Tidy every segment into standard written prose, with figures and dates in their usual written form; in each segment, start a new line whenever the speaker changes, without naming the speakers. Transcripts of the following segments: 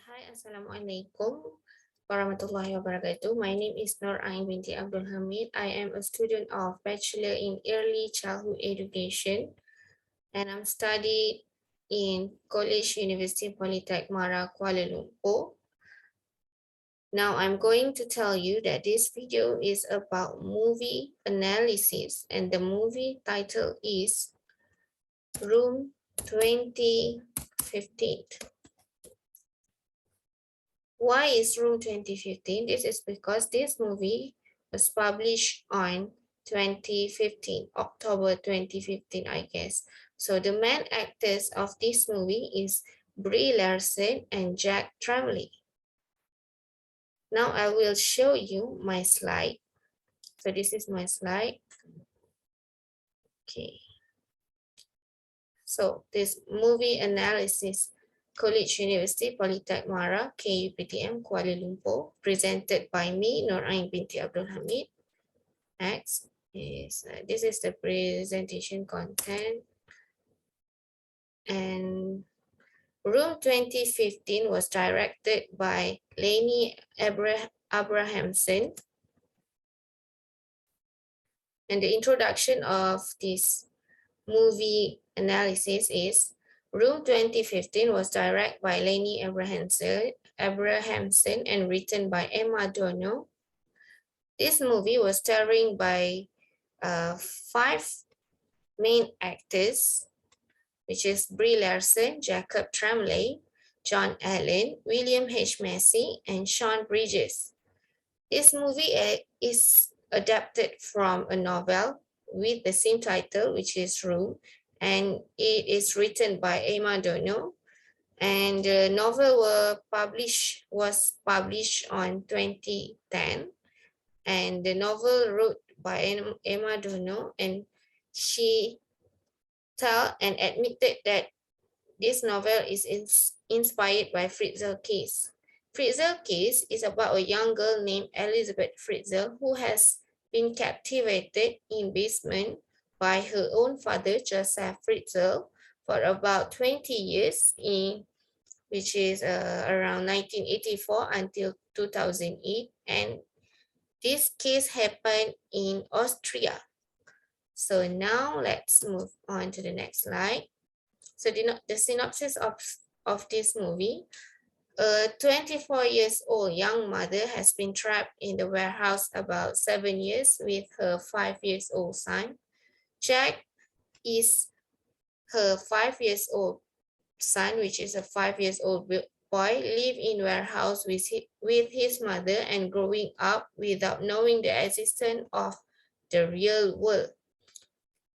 Hi, Assalamualaikum warahmatullahi wabarakatuh. My name is NURAIN binti Abdul Hamid. I am a student of Bachelor in Early Childhood Education, and I'm studied in College University Polytechnic Mara, Kuala Lumpur. Now I'm going to tell you that this video is about movie analysis, and the movie title is Room 2015. Why is Room 2015? This is because this movie was published on 2015, October 2015, I guess. So the main actors of this movie is Brie Larson and Jack Tremblay. Now I will show you my slide. So this is my slide. Okay. So this movie analysis, College University Polytechnic Mara, KUPTM, Kuala Lumpur, presented by me, NURAIN binti Abdul Hamid. Next is this is the presentation content. And Room 2015 was directed by Lainey Abrahamson. And the introduction of this movie analysis is Room 2015 was directed by Lainey Abrahamson and written by Emma Dono. This movie was starring by 5 main actors, which is Brie Larson, Jacob Tremblay, John Allen, William H. Macy, and Sean Bridges. This movie is adapted from a novel with the same title, which is Room, and it is written by Emma Dono. And the novel was published on 2010, and the novel wrote by Emma Dono, and she told and admitted that this novel is inspired by Fritzl case. Fritzl case is about a young girl named Elizabeth Fritzl who has been captivated in basement by her own father, Joseph Fritzl, for about 20 years, which is around 1984 until 2008. And this case happened in Austria. So now let's move on to the next slide. So the synopsis of this movie: a 24-year-old young mother has been trapped in the warehouse about 7 years with her 5-year-old son. Jack is her 5-year-old son, which is a 5-year-old boy, live in warehouse with his mother and growing up without knowing the existence of the real world.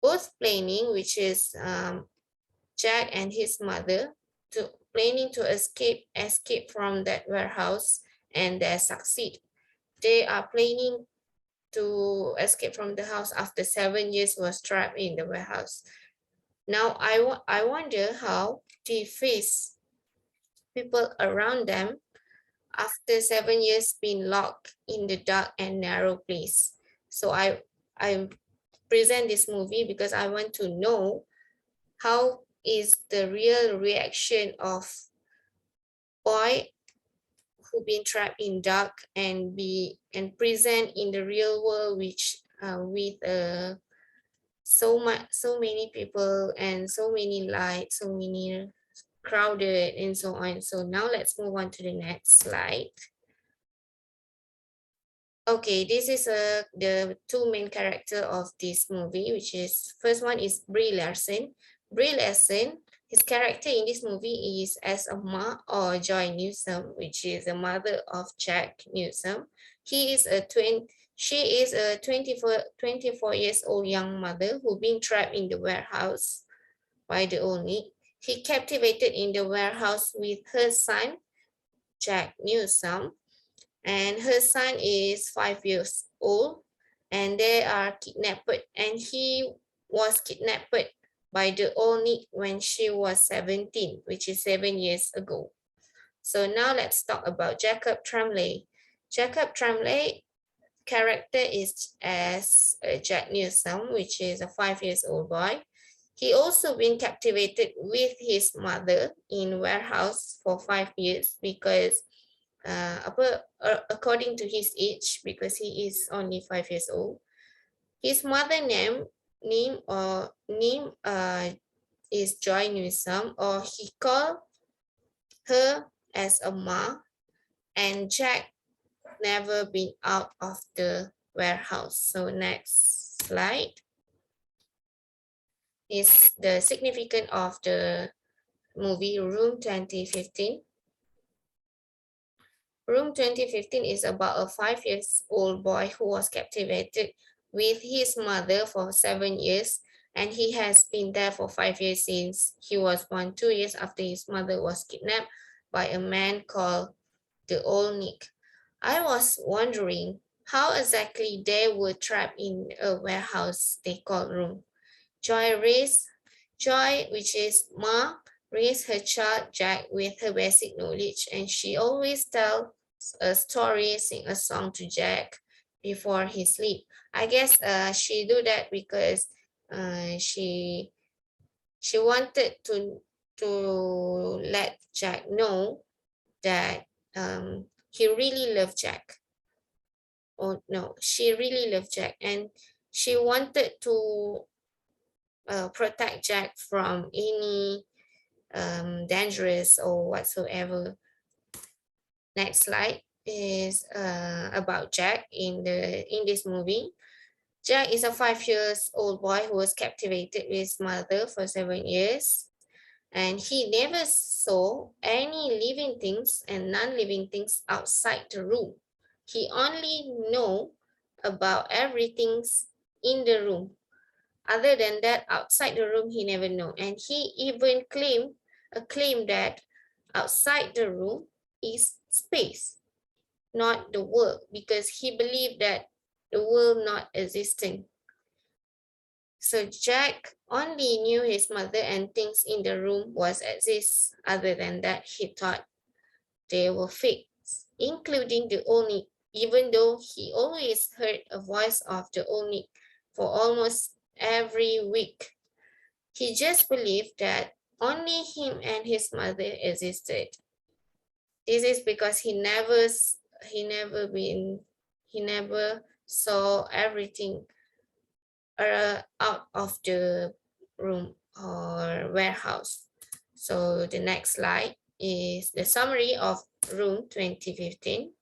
Both planning, which is Jack and his mother, planning to escape from that warehouse, and they succeed. They are planning to escape from the house after 7 years was trapped in the warehouse. Now I wonder how they face people around them after 7 years being locked in the dark and narrow place. So I present this movie because I want to know how is the real reaction of boy who been trapped in dark and present in the real world, which with so many people and so many lights, so many crowded and so on. So now let's move on to the next slide. Okay, this is the 2 main characters of this movie, which is, first one is Brie Larson. Brie Larson, his character in this movie is as Ma or Joy Newsom, which is the mother of Jack Newsom. She is a 24-year-old young mother who been trapped in the warehouse by the old maid. He captivated in the warehouse with her son, Jack Newsom, and her son is 5 years old, and they are kidnapped, and he was kidnapped by the old maid when she was 17, which is 7 years ago. So now let's talk about Jacob Tremblay. Jacob Tremblay character is as Jack Newsom, which is a 5-year-old boy. He also been captivated with his mother in warehouse for 5 years because according to his age, because he is only 5 years old, his mother name is Joy Newsome, or he called her as a ma, and Jack never been out of the warehouse. So next slide is the significance of the movie Room 2015. Room 2015 is about a 5-year-old boy who was captivated with his mother for 7 years, and he has been there for 5 years since he was born, 2 years after his mother was kidnapped by a man called the Old Nick. I was wondering how exactly they were trapped in a warehouse they called room. Joy, which is Ma, raised her child Jack with her basic knowledge, and she always tells a story, sing a song to Jack before he sleep. I guess she do that because she wanted to let Jack know that he really loved Jack. Oh no, she really loved Jack, and she wanted to protect Jack from any dangerous or whatsoever. Next slide is about Jack in this movie. Jack is a 5-year-old boy who was captivated with his mother for 7 years, and he never saw any living things and non-living things outside the room. He only know about everything in the room. Other than that, outside the room, he never know. And he even claimed that outside the room is space, not the world, because he believed that the world not existing. So Jack only knew his mother and things in the room was exist. Other than that, he thought they were fake, including the Old Nick, even though he always heard a voice of the Old Nick for almost every week. He just believed that only him and his mother existed. This is because he never saw everything out of the room or warehouse. So the next slide is the summary of Room 2015.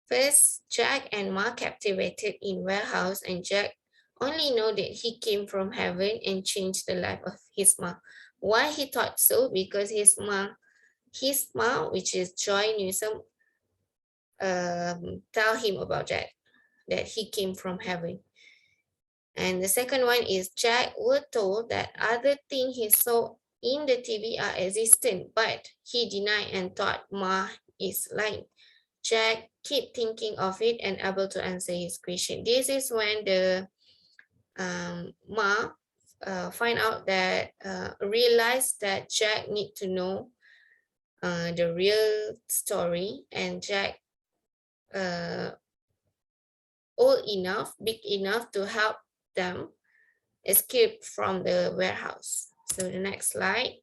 First, Jack and Ma captivated in warehouse, and Jack only know that he came from heaven and changed the life of his ma. Why he thought so? Because his ma, which is Joy Newsome, tell him about that he came from heaven. And the second one is Jack was told that other things he saw in the TV are existent, but he denied and thought Ma is lying. Jack keep thinking of it and able to answer his question. This is when the Ma find out that realize that Jack need to know the real story, and Jack old enough, big enough to help them escape from the warehouse. So the next slide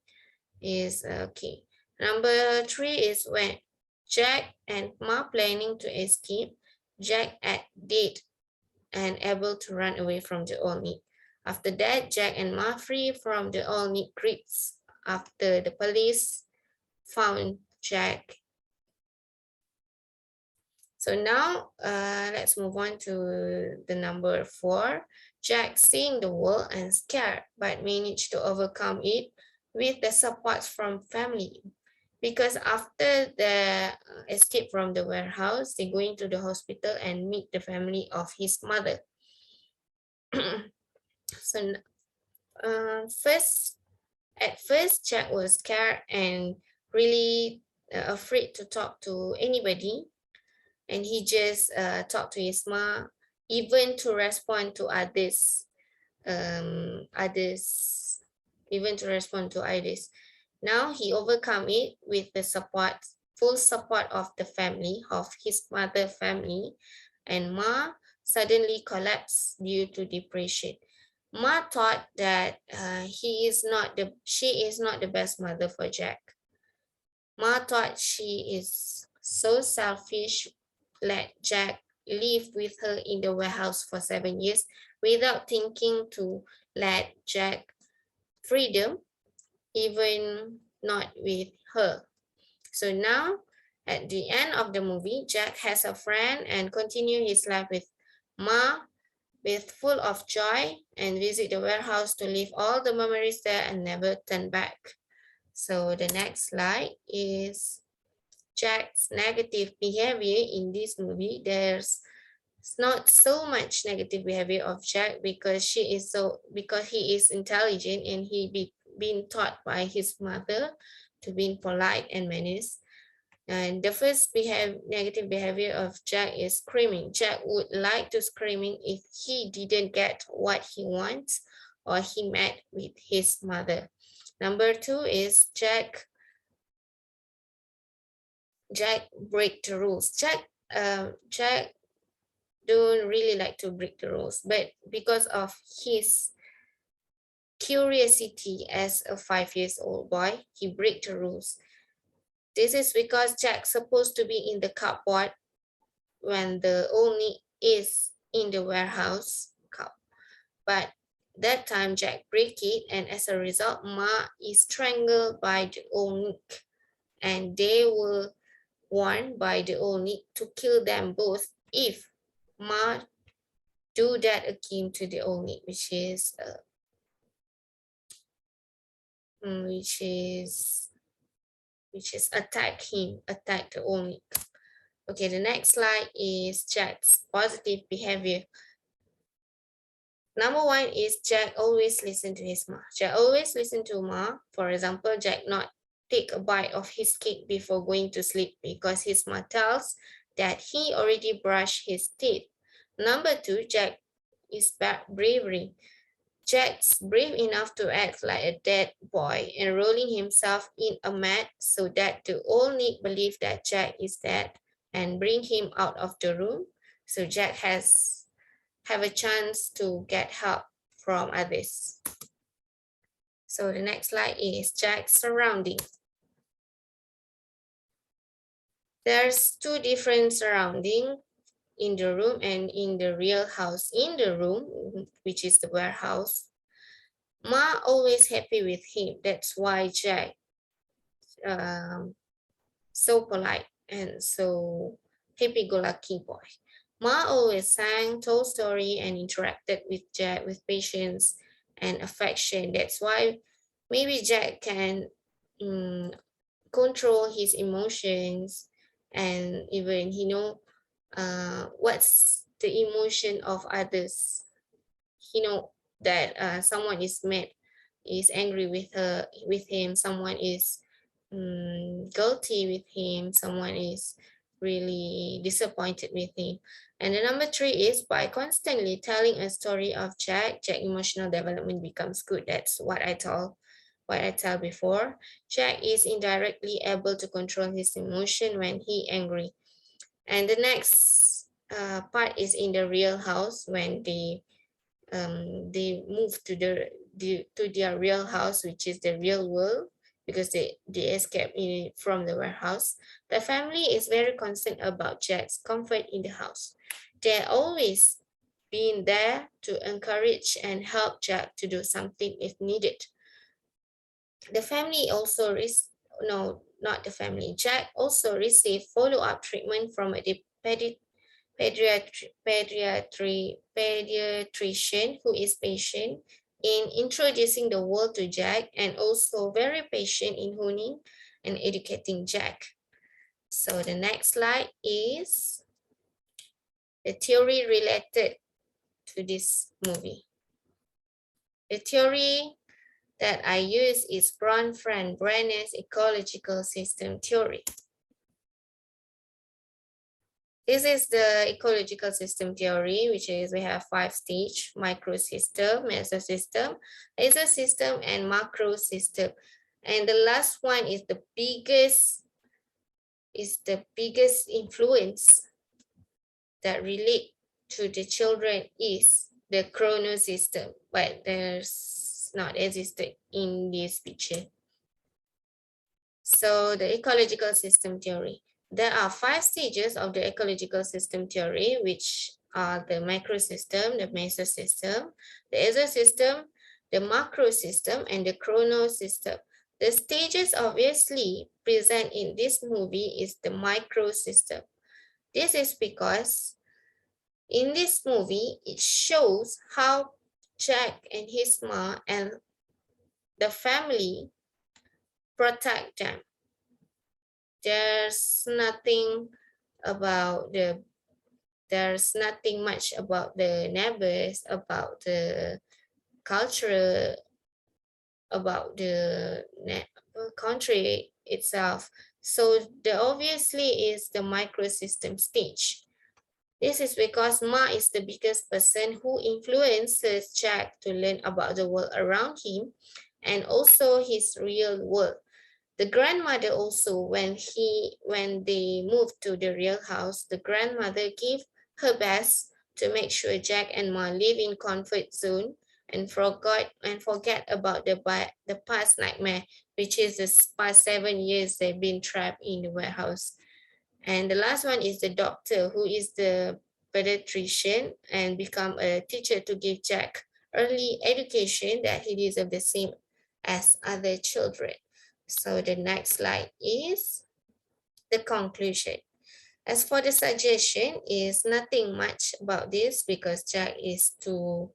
is okay. Number 3 is when Jack and Ma planning to escape. Jack at dead and able to run away from the Old Nick. After that, Jack and Ma free from the Old Nick grips after the police found Jack. So now let's move on to the number 4. Jack seeing the world and scared, but managed to overcome it with the support from family. Because after the escape from the warehouse, they go into the hospital and meet the family of his mother. So at first, Jack was scared and really afraid to talk to anybody. And he just talked to his mom, even to respond to others, Now he overcome it with the full support of the family, of his mother family, and Ma suddenly collapsed due to depression. Ma thought that she is not the best mother for Jack. Ma thought she is so selfish, let Jack live with her in the warehouse for 7 years without thinking to let Jack freedom, even not with her. So now, at the end of the movie, Jack has a friend and continue his life with Ma, with full of joy, and visit the warehouse to live all the memories there and never turn back. So the next slide is Jack's negative behavior in this movie. There's not so much negative behavior of Jack because he is intelligent and been taught by his mother to be polite and manners. And the first negative behavior of Jack is screaming. Jack would like to screaming if he didn't get what he wants or he met with his mother. Number 2 is Jack break the rules. Jack don't really like to break the rules, but because of his curiosity as a 5-year-old boy, he break the rules. This is because Jack's supposed to be in the cupboard when the old Nick is in the warehouse, but that time Jack break it, and as a result, Ma is strangled by the old Nick, and they were warned by the old Nick to kill them both if Ma do that again to the old Nick, which is attack the old Nick. Okay, the next slide is Jack's positive behavior. Number 1 is Jack always listen to his ma. Jack always listen to ma. For example, Jack not take a bite of his cake before going to sleep because his ma tells that he already brushed his teeth. Number 2, Jack is bravery. Jack's brave enough to act like a dead boy, enrolling himself in a mat so that the old Nick believe that Jack is dead and bring him out of the room. So Jack have a chance to get help from others. So the next slide is Jack's surrounding. There's 2 different surroundings in the room and in the real house. In the room, which is the warehouse, Ma always happy with him. That's why Jack so polite and so happy-go-lucky boy. Ma always sang, told story, and interacted with Jack with patience and affection. That's why maybe Jack can control his emotions, and even what's the emotion of others. He know that someone is mad, is angry with him, someone is guilty with him, someone is really disappointed with him. And the number 3 is by constantly telling a story of Jack emotional development becomes good. That's what I tell before. Jack is indirectly able to control his emotion when he angry. And the next part is in the real house when they move to their real house, which is the real world, because they escape from the warehouse. The family is very concerned about Jack's comfort in the house. They're always been there to encourage and help Jack to do something if needed. The family also Jack also received follow-up treatment from a pediatrician who is patient in introducing the world to Jack and also very patient in honing and educating Jack. So the next slide is the theory related to this movie. The theory that I use is Brenner's ecological system theory. This is the ecological system theory, which is we have 5 stages: microsystem, mesosystem, mesosystem, and macro system. And the last one is the biggest influence that relate to the children is the chrono system, but there's not existed in this picture. So the ecological system theory. There are 5 stages of the ecological system theory, which are the macrosystem, the mesosystem, the exosystem, the macrosystem, and the chronosystem. The stages obviously present in this movie is the microsystem. This is because in this movie, it shows how Jack and his mom and the family protect them. There's nothing much about the neighbors, about the culture, about the country itself. So the obviously is the microsystem stage. This is because Ma is the biggest person who influences Jack to learn about the world around him and also his real world. The grandmother also, when they moved to the real house, the grandmother gave her best to make sure Jack and Ma live in comfort zone and forget about the past nightmare, which is the past 7 years they've been trapped in the warehouse. And the last one is the doctor, who is the pediatrician and become a teacher to give Jack early education that he deserves the same as other children. So the next slide is the conclusion. As for the suggestion, is nothing much about this because Jack is too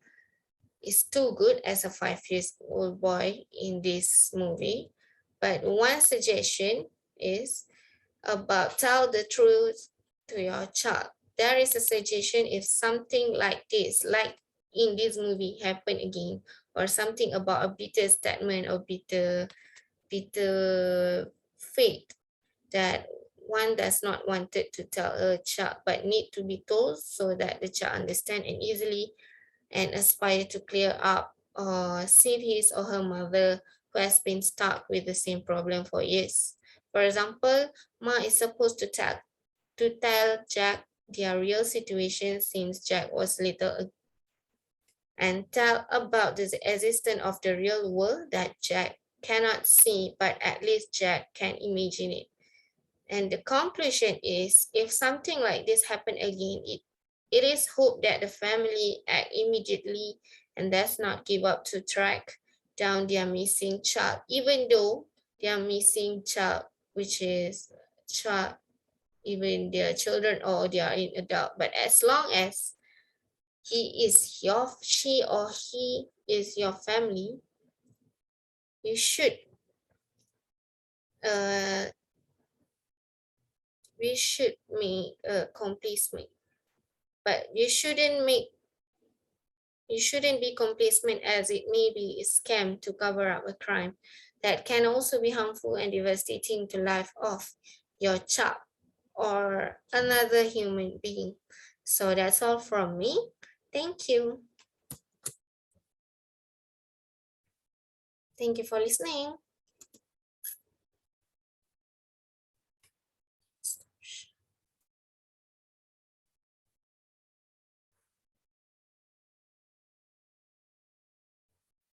good as a 5-year-old boy in this movie. But one suggestion is about tell the truth to your child. There is a suggestion if something like this, like in this movie, happen again, or something about a bitter statement or bitter fate that one does not want it to tell a child but need to be told so that the child understand and easily and aspire to clear up or save his or her mother who has been stuck with the same problem for years. For example, Ma is supposed to tell Jack their real situation since Jack was little and tell about the existence of the real world that Jack cannot see, but at least Jack can imagine it. And the conclusion is, if something like this happen again, it is hoped that the family act immediately and does not give up to track down their missing child, even though their missing child, which is child, even their children or they are in adult, but as long as she or he is your family, you should we should make a complacement, but you shouldn't be complacent, as it may be a scam to cover up a crime that can also be harmful and devastating to life of your child or another human being. So that's all from me. Thank you. Thank you for listening.